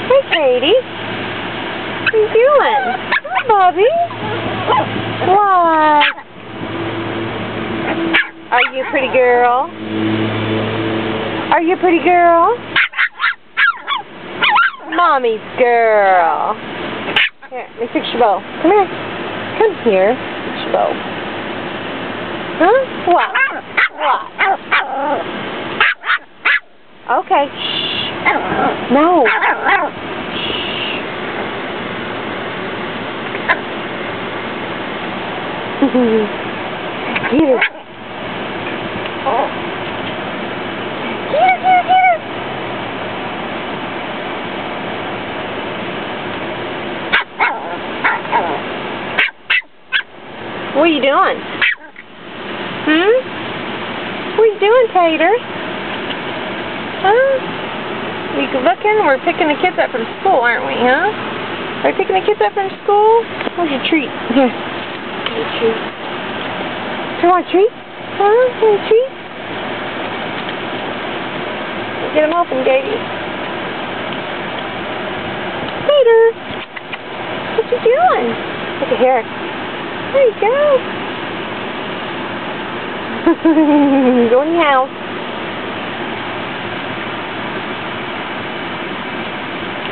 Hey, Katie. What are you doing? Hi, Bobby. What? Are you a pretty girl? Are you a pretty girl? Mommy's girl. Here, let me fix your bow. Come here. Come here. Fix your bow. Huh? What? What? Okay. Shh. No. Get her. Get her. What are you doing? What are you doing, Tater? Huh? You looking? We're picking the kids up from school, aren't we, huh? Are we picking the kids up from school? Where's your treat? Here. Here's your treat. You want a treat? Huh? You want a treat? Get them open, Katie. Tater! What you doing? Look at here. There you go. Go in the house.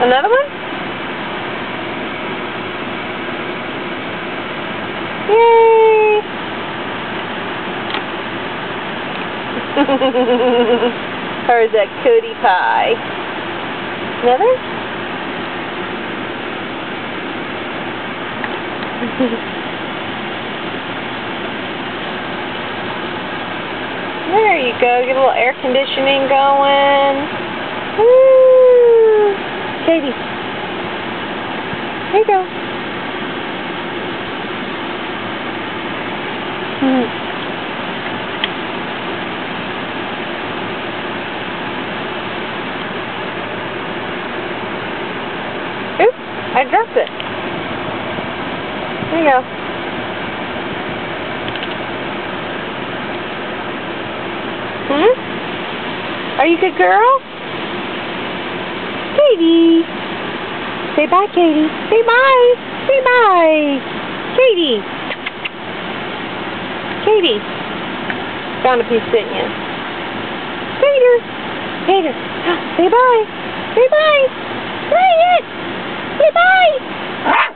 Another one? Yay! Or is that cutie pie? Another? There you go. Get a little air conditioning going. Woo! Katie. There you go. Oops, I dropped it. There you go. Are you a good girl? Katie. Say bye, Katie. Say bye. Say bye. Katie. Katie. Found a piece, didn't you? Tater. Tater. Say bye. Say bye. Say it. Say bye.